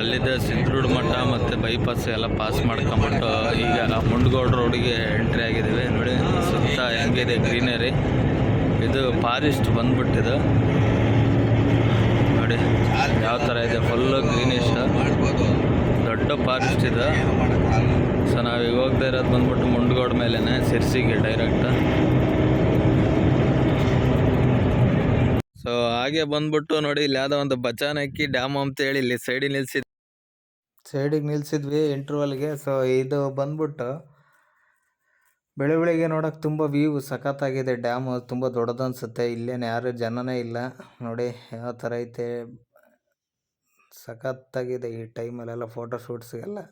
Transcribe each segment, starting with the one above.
ಅಲ್ಲಿದ್ದ ಸಿಂಧೂರು ಮಠ ಮತ್ತು ಬೈಪಾಸ್ ಎಲ್ಲ ಪಾಸ್ ಮಾಡ್ಕೊಂಬಿಟ್ಟು ಈಗ ಮುಂಡಗೋಡು ರೋಡಿಗೆ ಎಂಟ್ರಿ ಆಗಿದ್ದೀವಿ. ನೋಡಿ ಸುತ್ತ ಹೆಂಗಿದೆ ಗ್ರೀನರಿ. ಇದು ಫಾರೆಸ್ಟ್ ಬಂದ್ಬಿಟ್ಟಿದೆ ನೋಡಿ ಯಾವ ಥರ ಇದೆ. ಫುಲ್ಲು ಗ್ರೀನಿಶ್ ದೊಡ್ಡ ಫಾರೆಸ್ಟ್ ಇದೆ. ಸೊ ನಾವೀಗ ಹೋಗ್ತಾ ಇರೋದು ಬಂದ್ಬಿಟ್ಟು ಮುಂಡಗೋಡು ಮೇಲೇ ಸಿರ್ಸಿಗೆ ಡೈರೆಕ್ಟ್. ಸೊ ಹಾಗೆ ಬಂದ್ಬಿಟ್ಟು ನೋಡಿ ಇಲ್ಲಿ ಯಾವುದೋ ಒಂದು ಬಚಾನಕ್ಕಿ ಡ್ಯಾಮ್ ಅಂತೇಳಿ ಇಲ್ಲಿ ಸೈಡಿಗೆ ನಿಲ್ಸಿದ್ವಿ ಇಂಟರ್ವಲ್ಗೆ. ಸೊ ಇದು ಬಂದ್ಬಿಟ್ಟು ಬೆಳಿಗ್ಗೆ ನೋಡೋಕೆ ತುಂಬ ವ್ಯೂ ಸಖತ್ತಾಗಿದೆ. ಡ್ಯಾಮು ತುಂಬ ದೊಡ್ಡದು ಅನಿಸುತ್ತೆ. ಇಲ್ಲೇನು ಯಾರು ಜನನೇ ಇಲ್ಲ ನೋಡಿ ಯಾವ ಥರ ಐತೆ. ಸಖತ್ತಾಗಿದೆ ಈ ಟೈಮಲ್ಲೆಲ್ಲ ಫೋಟೋ ಶೂಟ್ಸ್ಗೆಲ್ಲ.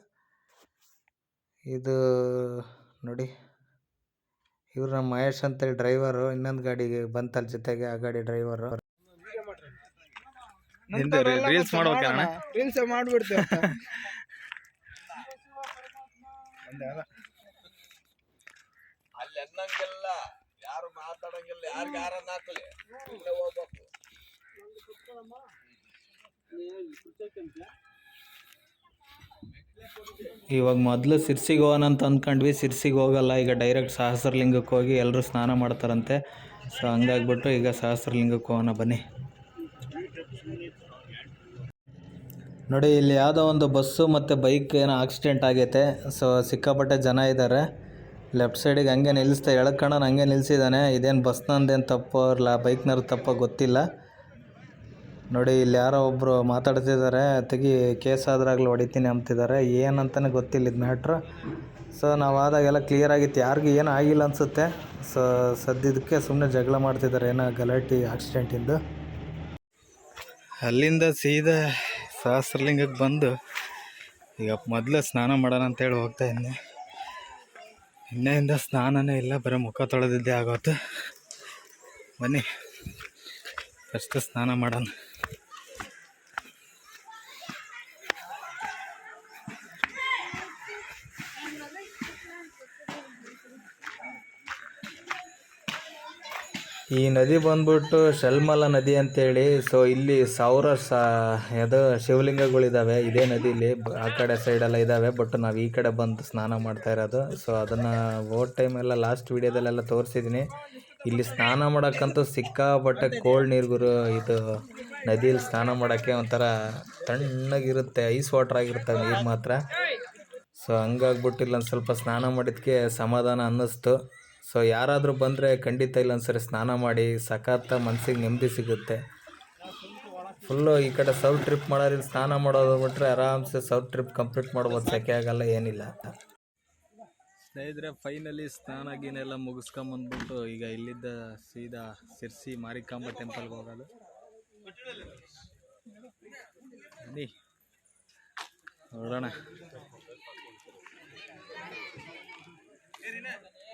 ಇದು ನೋಡಿ ಇವ್ರು ನಮ್ಮ ಮಹೇಶ್ ಅಂತೇಳಿ ಡ್ರೈವರು. ಇನ್ನೊಂದು ಗಾಡಿಗೆ ಬಂತಲ್ಲ ಜೊತೆಗೆ, ಆ ಗಾಡಿ ಡ್ರೈವರು. ರೀಲ್ಸ್ ಮಾಡ್ಬೇಕಣ್ಣ, ರೀಲ್ಸ್ ಮಾಡ್ಬಿಡ್ತೇವೆ. ಅಲ್ಲಿ ಅನ್ನಂಗಿಲ್ಲ, ಯಾರು ಮಾತಾಡಂಗಿಲ್ಲ, ಯಾರಿಗೆ ಯಾರನ್ನ ಹಾಕಲಿ ಇಲ್ಲೇ ಹೋಗ್ಬೇಕು. ಇವಾಗ ಮೊದಲು ಸಿರ್ಸಿಗೆ ಹೋಗೋಣ ಅಂತ ಅಂದ್ಕೊಂಡ್ವಿ. ಸಿರ್ಸಿಗೆ ಹೋಗಲ್ಲ, ಈಗ ಡೈರೆಕ್ಟ್ ಸಹಸ್ರಲಿಂಗಕ್ಕೆ ಹೋಗಿ ಎಲ್ಲರೂ ಸ್ನಾನ ಮಾಡ್ತಾರಂತೆ. ಸೊ ಹಂಗಾಗ್ಬಿಟ್ಟು ಈಗ ಸಹಸ್ರಲಿಂಗಕ್ಕೆ ಹೋಗೋಣ ಬನ್ನಿ. ನೋಡಿ ಇಲ್ಲಿ ಯಾವುದೋ ಒಂದು ಬಸ್ಸು ಮತ್ತು ಬೈಕ್ ಏನೋ ಆಕ್ಸಿಡೆಂಟ್ ಆಗೈತೆ. ಸೊ ಸಿಕ್ಕಾಪಟ್ಟೆ ಜನ ಇದ್ದಾರೆ. ಲೆಫ್ಟ್ ಸೈಡಿಗೆ ಹಂಗೆ ನಿಲ್ಲಿಸ್ತಾ ಎಳ್ಕೊಂಡು ಹಂಗೆ ನಿಲ್ಲಿಸಿದ್ದಾನೆ. ಇದೇನು ಬಸ್ನಂದೇನು ತಪ್ಪೋ ಇಲ್ಲ ಬೈಕ್ನವ್ರ ತಪ್ಪೋ ಗೊತ್ತಿಲ್ಲ. ನೋಡಿ ಇಲ್ಲಿ ಯಾರೋ ಒಬ್ಬರು ಮಾತಾಡ್ತಿದ್ದಾರೆ, ತೆಗಿ ಕೇಸ್ ಆದ್ರಾಗಲೂ ಹೊಡಿತೀನಿ ಅಂತಿದ್ದಾರೆ. ಏನಂತಲೇ ಗೊತ್ತಿಲ್ಲ ಇದು ಮ್ಯಾಟ್ರು. ಸೊ ನಾವು ಆದಾಗೆಲ್ಲ ಕ್ಲಿಯರ್ ಆಗಿತ್ತು, ಯಾರಿಗೂ ಏನೂ ಆಗಿಲ್ಲ ಅನಿಸುತ್ತೆ. ಸೊ ಸದ್ಯದಕ್ಕೆ ಸುಮ್ಮನೆ ಜಗಳ ಮಾಡ್ತಿದ್ದಾರೆ ಏನೋ ಗಲಾಟೆ ಆಕ್ಸಿಡೆಂಟಿಂದು. ಅಲ್ಲಿಂದ ಸೀದಾ ಸಹಸ್ರಲಿಂಗಕ್ಕೆ ಬಂದು ಈಗ ಮೊದಲು ಸ್ನಾನ ಮಾಡೋಣ ಅಂತೇಳಿ ಹೋಗ್ತಾ ಇದ್ದೆ. ಇನ್ನೆಯಿಂದ ಸ್ನಾನನೇ ಇಲ್ಲ, ಬರೀ ಮುಖ ತೊಳೆದಿದ್ದೇ ಆಗೋತು. ಬನ್ನಿ ಫಸ್ಟ್ ಸ್ನಾನ ಮಾಡೋಣ. ಈ ನದಿ ಬಂದ್ಬಿಟ್ಟು ಶಲ್ಮಲ ನದಿ ಅಂತೇಳಿ. ಸೊ ಇಲ್ಲಿ ಅದು ಶಿವಲಿಂಗಗಳಿದ್ದಾವೆ ಇದೇ ನದಿಲಿ. ಆ ಕಡೆ ಸೈಡೆಲ್ಲ ಇದ್ದಾವೆ, ಬಟ್ ನಾವು ಈ ಕಡೆ ಬಂದು ಸ್ನಾನ ಮಾಡ್ತಾ ಇರೋದು. ಸೊ ಅದನ್ನು ಹೋದ ಟೈಮೆಲ್ಲ ಲಾಸ್ಟ್ ವೀಡಿಯೋದಲ್ಲೆಲ್ಲ ತೋರಿಸಿದ್ದೀನಿ. ಇಲ್ಲಿ ಸ್ನಾನ ಮಾಡೋಕ್ಕಂತೂ ಸಿಕ್ಕಾಪಟ್ಟೆ ಕೋಲ್ಡ್ ನೀರು. ಇದು ನದಿಯಲ್ಲಿ ಸ್ನಾನ ಮಾಡೋಕ್ಕೆ ಒಂಥರ ತಣ್ಣಗಿರುತ್ತೆ, ಐಸ್ ವಾಟ್ರ್ ಆಗಿರುತ್ತೆ ನೀರು ಮಾತ್ರ. ಸೊ ಹಂಗಾಗ್ಬಿಟ್ಟು ಇಲ್ಲೊಂದು ಸ್ವಲ್ಪ ಸ್ನಾನ ಮಾಡಿದ್ದಕ್ಕೆ ಸಮಾಧಾನ ಅನ್ನಿಸ್ತು. ಸೊ ಯಾರಾದರೂ ಬಂದರೆ ಖಂಡಿತ ಇಲ್ಲೊಂದ್ಸರಿ ಸ್ನಾನ ಮಾಡಿ, ಸಖತ್ ಮನಸ್ಸಿಗೆ ನೆಮ್ಮದಿ ಸಿಗುತ್ತೆ. ಫುಲ್ಲು ಈ ಕಡೆ ಸೌತ್ ಟ್ರಿಪ್ ಮಾಡೋದ್ರಿಂದ ಸ್ನಾನ ಮಾಡೋದು ಬಿಟ್ಟರೆ ಆರಾಮ್ಸೆ ಸೌತ್ ಟ್ರಿಪ್ ಕಂಪ್ಲೀಟ್ ಮಾಡ್ಬೋದು, ಸೆಕೆ ಆಗಲ್ಲ ಏನಿಲ್ಲ. ಸ್ನೇಹಿತರೆ ಫೈನಲಿ ಸ್ನಾನ ಗೀನೆಲ್ಲ ಮುಗಿಸ್ಕೊಂಬಂದ್ಬಿಟ್ಟು ಈಗ ಇಲ್ಲಿದ್ದ ಸೀದಾ ಸಿರ್ಸಿ ಮಾರಿಕಾಂಬ ಟೆಂಪಲ್ಗೆ ಹೋಗೋದು. ಬನ್ನಿ ನೋಡೋಣ.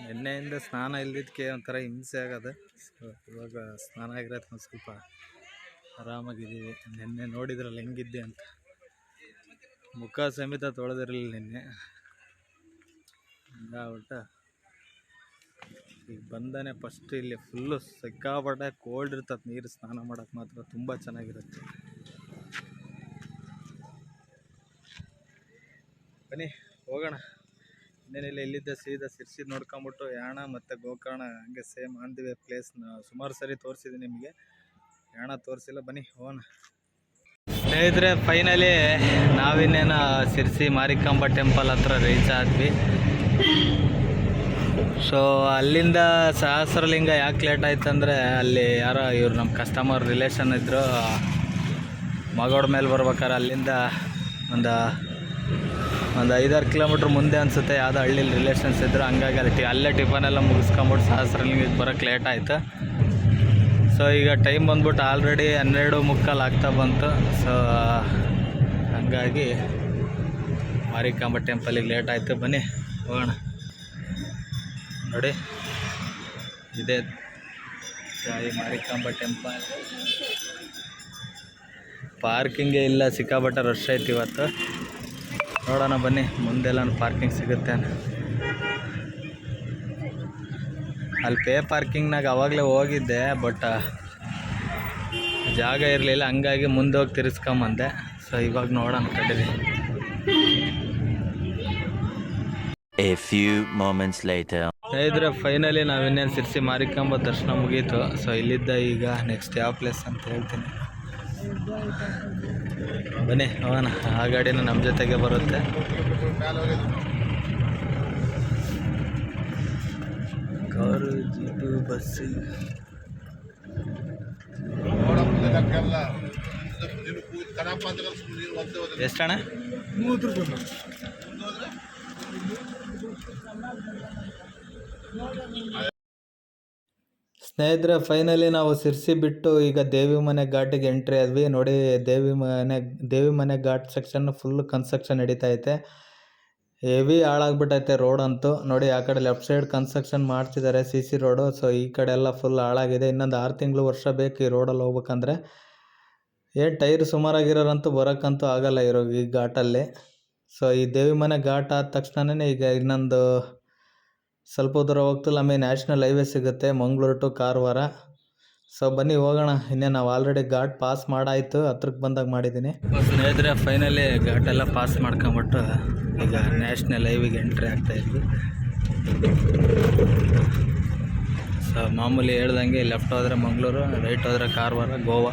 ನಿನ್ನೆಯಿಂದ ಸ್ನಾನ ಇಲ್ದಿದ್ದಕ್ಕೆ ಒಂಥರ ಹಿಂಸೆ ಆಗೋದು. ಇವಾಗ ಸ್ನಾನ ಆಗಿರೋದು ಒಂದು ಸ್ವಲ್ಪ ಆರಾಮಾಗಿದ್ದೀವಿ. ನಿನ್ನೆ ನೋಡಿದ್ರಲ್ಲ ಹೆಂಗಿದ್ದೆ ಅಂತ, ಮುಖ ಸಮೇತ ತೊಳೆದಿರಲಿಲ್ಲ ನಿನ್ನೆ. ಹಂಗಾಗ್ಬಿಟ್ಟು ಈಗ ಬಂದಾನೆ ಫಸ್ಟ್ ಇಲ್ಲಿ ಫುಲ್ಲು ಸಿಕ್ಕಾಪಟ್ಟೆ ಕೋಲ್ಡ್ ಇರ್ತದೆ ನೀರು. ಸ್ನಾನ ಮಾಡೋಕ್ಕೆ ಮಾತ್ರ ತುಂಬ ಚೆನ್ನಾಗಿರುತ್ತೆ. ಬನ್ನಿ ಹೋಗೋಣ. ಇನ್ನೇನಿಲ್ಲ, ಇಲ್ಲಿದ್ದ ಸೀದಾ ಸಿರ್ಸಿ ನೋಡ್ಕೊಂಬಿಟ್ಟು ಯಾಣ ಮತ್ತು ಗೋಕರ್ಣ ಹಂಗೆ ಸೇಮ್ ಆನ್ ದಿ ವೇ ಪ್ಲೇಸ್ನ ಸುಮಾರು ಸರಿ ತೋರಿಸಿದ್ದೀನಿ ನಿಮಗೆ. ಯಾಣ ತೋರಿಸಿಲ್ಲ, ಬನ್ನಿ ಹೋಗೋಣ. ಸ್ನೇಹಿತರೆ ಫೈನಲಿ ನಾವಿನ್ನೇನು ಸಿರ್ಸಿ ಮಾರಿಕಾಂಬ ಟೆಂಪಲ್ ಹತ್ರ ರೀಚ್ ಆದ್ವಿ. ಸೊ ಅಲ್ಲಿಂದ ಸಹಸ್ರಲಿಂಗ ಯಾಕೆ ಲೇಟ್ ಆಯ್ತು ಅಂದರೆ, ಅಲ್ಲಿ ಯಾರೋ ಇವ್ರು ನಮ್ಮ ಕಸ್ಟಮರ್ ರಿಲೇಷನ್ ಇದ್ದರು. ಮಗೋಡ್ ಮೇಲೆ ಬರ್ಬೇಕಾರೆ ಅಲ್ಲಿಂದ ಒಂದು 5-6 ಕಿಲೋಮೀಟ್ರ್ ಮುಂದೆ ಅನಿಸುತ್ತೆ ಯಾವುದೋ ಹಳ್ಳಿಲಿ ರಿಲೇಷನ್ಸ್ ಇದ್ದರು. ಹಂಗಾಗಿ ಅಲ್ಲೇ ಟಿಫನೆಲ್ಲ ಮುಗಿಸ್ಕೊಂಬಿಟ್ಟು ಸಹಸ್ರಲಿಂಗಕ್ಕೆ ಬರೋಕ್ಕೆ ಲೇಟ್ ಆಯಿತು. ಸೊ ಈಗ ಟೈಮ್ ಬಂದ್ಬಿಟ್ಟು ಆಲ್ರೆಡಿ 12:45 ಆಗ್ತಾ ಬಂತು. ಸೊ ಹಂಗಾಗಿ ಮಾರಿಕಾಂಬ ಟೆಂಪಲಿಗೆ ಲೇಟ್ ಆಯಿತು. ಬನ್ನಿ ಹೋಗೋಣ. ನೋಡಿ ಇದೇ ಮಾರಿಕಾಂಬ ಟೆಂಪಲ್. ಪಾರ್ಕಿಂಗೇ ಇಲ್ಲ, ಸಿಕ್ಕಾಪಟ್ಟೆ ರಶ್ ಐತಿ ಇವತ್ತು. ನೋಡೋಣ ಬನ್ನಿ ಮುಂದೆಲ್ಲ ಪಾರ್ಕಿಂಗ್ ಸಿಗುತ್ತೆ. ಅಲ್ಲಿ ಪಾರ್ಕಿಂಗ್ನಾಗ ಅವಾಗಲೇ ಹೋಗಿದ್ದೆ, ಬಟ್ ಜಾಗ ಇರಲಿಲ್ಲ, ಹಂಗಾಗಿ ಮುಂದೆ ಹೋಗಿ ತಿರ್ಸ್ಕೊಂಬಂದೆ. ಸೊ ಇವಾಗ ನೋಡೋಣ ಕಡೀರಿ. A few moments later. ಇದ್ರೆ ಫೈನಲಿ ನಾವು ಇನ್ನೇನು ಸಿರ್ಸಿ ಮಾರಿಕಾಂಬ ದರ್ಶನ ಮುಗೀತು. ಸೊ ಇಲ್ಲಿದ್ದ ಈಗ ನೆಕ್ಸ್ಟ್ ಯಾವ ಪ್ಲೇಸ್ ಅಂತ ಹೇಳ್ತೀನಿ, ಬನ್ನಿ ಹೋಗೋಣ. ಆ ಗಾಡಿನ ನಮ್ಮ ಜೊತೆಗೆ ಬರುತ್ತೆ. Car, jeep, bus. ಎಷ್ಟಣ್ಣ? 30 ರೂಪಾಯಿ. ಸ್ನೇಹಿತರೆ, ಫೈನಲಿ ನಾವು ಸಿರ್ಸಿ ಬಿಟ್ಟು ಈಗ ದೇವಿ ಮನೆ ಘಾಟಿಗೆ ಎಂಟ್ರಿ ಆದ್ವಿ. ನೋಡಿ, ದೇವಿ ಮನೆ ಘಾಟ್ ಸೆಕ್ಷನ್ ಫುಲ್ ಕನ್ಸ್ಟ್ರಕ್ಷನ್ ನಡೀತಾ ಐತೆ. ಹೆವಿ ಹಾಳಾಗ್ಬಿಟ್ಟೈತೆ ರೋಡ್ ಅಂತೂ. ನೋಡಿ, ಆ ಕಡೆ ಲೆಫ್ಟ್ ಸೈಡ್ ಕನ್ಸ್ಟ್ರಕ್ಷನ್ ಮಾಡ್ತಿದ್ದಾರೆ, CC ರೋಡು. ಸೊ ಈ ಕಡೆ ಎಲ್ಲ ಫುಲ್ ಹಾಳಾಗಿದೆ. ಇನ್ನೊಂದು 6 ತಿಂಗಳು ವರ್ಷ ಬೇಕು ಈ ರೋಡಲ್ಲಿ ಹೋಗ್ಬೇಕಂದ್ರೆ. ಏನು ಟೈರ್ ಸುಮಾರಾಗಿರೋರಂತೂ ಬರೋಕ್ಕಂತೂ ಆಗಲ್ಲ ಈ ಘಾಟಲ್ಲಿ. ಸೊ ಈ ದೇವಿ ಮನೆ ಘಾಟ್ ಆದ ತಕ್ಷಣವೇ ಈಗ ಇನ್ನೊಂದು ಸ್ವಲ್ಪ ದೂರ ಹೋಗ್ತಿಲ್ಲ ಆಮೇಲೆ ನ್ಯಾಷನಲ್ ಹೈವೇ ಸಿಗುತ್ತೆ, ಮಂಗಳೂರು ಟು ಕಾರವಾರ. ಸೊ ಬನ್ನಿ ಹೋಗೋಣ. ಇನ್ನೇ ನಾವು ಆಲ್ರೆಡಿ ಘಾಟ್ ಪಾಸ್ ಮಾಡಾಯಿತು, ಹತ್ರಕ್ಕೆ ಬಂದಾಗ ಮಾಡಿದ್ದೀನಿ. ಸ್ನೇಹಿತರೆ, ಫೈನಲಿ ಘಾಟೆಲ್ಲ ಪಾಸ್ ಮಾಡ್ಕೊಂಬಿಟ್ಟು ಈಗ ನ್ಯಾಷನಲ್ ಹೈವೇಗೆ ಎಂಟ್ರಿ ಆಗ್ತಾಯಿದ್ವಿ. ಸೊ ಮಾಮೂಲಿ ಹೇಳ್ದಂಗೆ ಲೆಫ್ಟ್ ಹೋದರೆ ಮಂಗಳೂರು, ರೈಟ್ ಹೋದರೆ ಕಾರವಾರ, ಗೋವಾ.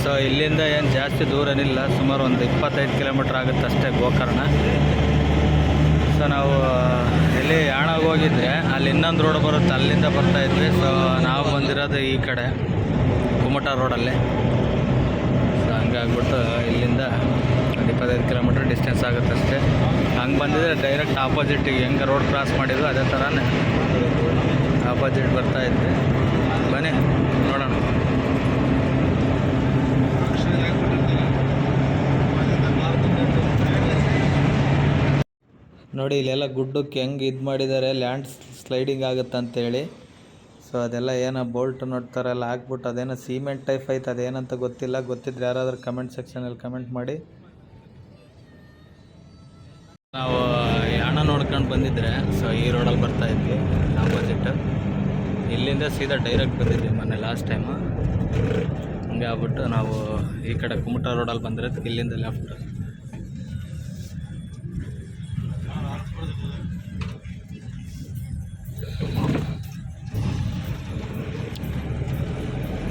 ಸೊ ಇಲ್ಲಿಂದ ಏನು ಜಾಸ್ತಿ ದೂರನಿಲ್ಲ, ಸುಮಾರು ಒಂದು 25 ಕಿಲೋಮೀಟ್ರ್ ಆಗುತ್ತೆ ಅಷ್ಟೇ ಗೋಕರ್ಣ. ಸೊ ನಾವು ಎಲ್ಲಿ ಯಾಣಾಗ ಹೋಗಿದ್ರೆ ಅಲ್ಲಿ ಇನ್ನೊಂದು ರೋಡ್ ಬರುತ್ತೆ, ಅಲ್ಲಿಂದ ಬರ್ತಾಯಿದ್ವಿ. ಸೊ ನಾವು ಬಂದಿರೋದು ಈ ಕಡೆ ಕುಮಟಾ ರೋಡಲ್ಲಿ. ಸೊ ಹಂಗಾಗ್ಬಿಟ್ಟು ಇಲ್ಲಿಂದ ಒಂದು 25 ಕಿಲೋಮೀಟ್ರ್ ಡಿಸ್ಟೆನ್ಸ್ ಆಗುತ್ತೆ ಅಷ್ಟೇ. ಹಂಗೆ ಬಂದಿದ್ರೆ ಡೈರೆಕ್ಟ್ ಆಪೋಸಿಟ್ಟಿಗೆ ಹೆಂಗೆ ರೋಡ್ ಕ್ರಾಸ್ ಮಾಡಿದ್ವಿ ಅದೇ ಥರನೇ ಆಪೋಸಿಟ್ ಬರ್ತಾಯಿದ್ವಿ. ಬನ್ನಿ ನೋಡೋಣ. ನೋಡಿ, ಇಲ್ಲೆಲ್ಲ ಗುಡ್ಡಕ್ಕೆ ಹೆಂಗೆ ಇದು ಮಾಡಿದ್ದಾರೆ, ಲ್ಯಾಂಡ್ ಸ್ಲೈಡಿಂಗ್ ಆಗುತ್ತೆ ಅಂತೇಳಿ. ಸೊ ಅದೆಲ್ಲ ಏನೋ ಬೋಲ್ಟ್ ನೋಡ್ತಾರೆಲ್ಲ ಹಾಕ್ಬಿಟ್ಟು ಅದೇನೋ ಸಿಮೆಂಟ್ ಟೈಪ್ ಐತೆ, ಅದೇನಂತ ಗೊತ್ತಿಲ್ಲ. ಗೊತ್ತಿದ್ರೆ ಯಾರಾದರೂ ಕಮೆಂಟ್ ಸೆಕ್ಷನಲ್ಲಿ ಕಮೆಂಟ್ ಮಾಡಿ. ನಾವು ಯಾಣ ನೋಡ್ಕೊಂಡು ಬಂದಿದ್ರೆ ಸೊ ಈ ರೋಡಲ್ಲಿ ಬರ್ತಾಯಿದ್ವಿ ಆಪೋಸಿಟ್. ಇಲ್ಲಿಂದ ಸೀದಾ ಡೈರೆಕ್ಟ್ ಬಂದಿದ್ವಿ ಮೊನ್ನೆ ಲಾಸ್ಟ್ ಟೈಮು. ಹಂಗೆ ಆಗ್ಬಿಟ್ಟು ನಾವು ಈ ಕಡೆ ಕುಮಟಾ ರೋಡಲ್ಲಿ ಬಂದಿರೋದು, ಇಲ್ಲಿಂದ ಲೆಫ್ಟ್.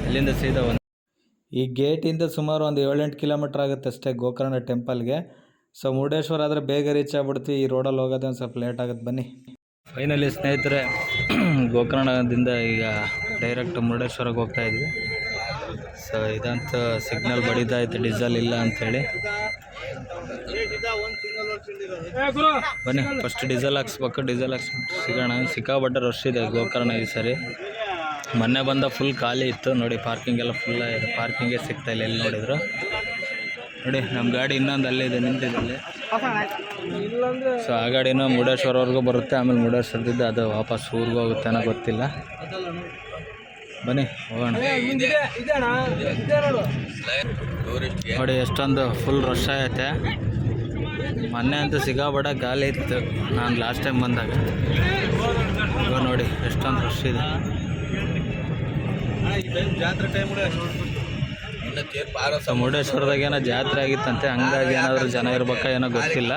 ಇಲ್ಲಿಂದ ಸೀದಾ ಈ ಗೇಟಿಂದ ಸುಮಾರು ಒಂದು 7-8 ಕಿಲೋಮೀಟ್ರ್ ಆಗುತ್ತೆ ಅಷ್ಟೇ ಗೋಕರ್ಣ ಟೆಂಪಲ್ಗೆ. ಸೊ ಮುರುಡೇಶ್ವರ ಆದರೆ ಬೇಗ ರೀಚ್ ಆಗ್ಬಿಡ್ತೀವಿ, ಈ ರೋಡಲ್ಲಿ ಹೋಗೋದೇ ಒಂದು ಸ್ವಲ್ಪ ಲೇಟ್ ಆಗುತ್ತೆ. ಬನ್ನಿ. ಫೈನಲಿ ಸ್ನೇಹಿತರೆ, ಗೋಕರ್ಣದಿಂದ ಈಗ ಡೈರೆಕ್ಟ್ ಮುರುಡೇಶ್ವರಕ್ಕೆ ಹೋಗ್ತಾಯಿದ್ವಿ. ಸೊ ಇದಂತೂ ಸಿಗ್ನಲ್ ಬಡಿತಾ ಇತ್ತು, ಡೀಸೆಲ್ ಇಲ್ಲ ಅಂಥೇಳಿ. ಬನ್ನಿ ಫಸ್ಟ್ ಡೀಸೆಲ್ ಹಾಕ್ಸ್ಬೇಕು. ಡೀಸೆಲ್ ಹಾಕ್ಸ್ಬಿಟ್ಟು ಸಿಗೋಣ. ಸಿಕ್ಕಾಪಟ್ಟೆ ರಶ್ ಇದೆ ಗೋಕರ್ಣ ಈ ಸರಿ. ಮೊನ್ನೆ ಬಂದ ಫುಲ್ ಖಾಲಿ ಇತ್ತು. ನೋಡಿ, ಪಾರ್ಕಿಂಗ್ ಎಲ್ಲ ಫುಲ್ ಇದೆ, ಪಾರ್ಕಿಂಗೇ ಸಿಗ್ತಾಯಿಲ್ಲ ಎಲ್ಲಿ ನೋಡಿದ್ರು. ನೋಡಿ, ನಮ್ಮ ಗಾಡಿ ಇನ್ನೊಂದು ಅಲ್ಲೇ ಇದೆ, ನಿಂತಿದೆ ಅಲ್ಲಿ. ಸೊ ಆ ಗಾಡಿನೂ ಮುರುಡೇಶ್ವರವರೆಗೂ ಬರುತ್ತೆ, ಆಮೇಲೆ ಮುರುಡೇಶ್ವರದಿಂದ ಅದು ವಾಪಸ್ ಊರಿಗೆ ಹೋಗುತ್ತೆ ಅನ್ನೋ ಗೊತ್ತಿಲ್ಲ. ಬನ್ನಿ ಹೋಗೋಣ. ನೋಡಿ ಎಷ್ಟೊಂದು ಫುಲ್ ರಶ್ ಆಗೈತೆ. ಮೊನ್ನೆ ಅಂತೂ ಸಿಗಾಬಡ ಖಾಲಿ ಇತ್ತು ನಾನು ಲಾಸ್ಟ್ ಟೈಮ್ ಬಂದಾಗ. ಇವಾಗ ನೋಡಿ ಎಷ್ಟೊಂದು ರಶ್ ಇದೆ. ಜಾತ್ರೆ ಟೈಮ್ ಮುರುಡೇಶ್ವರದಾಗ ಏನೋ ಜಾತ್ರೆ ಆಗಿತ್ತಂತೆ, ಹಂಗಾಗಿ ಏನಾದರೂ ಜನ ಇರ್ಬೇಕಾ ಏನೋ ಗೊತ್ತಿಲ್ಲ.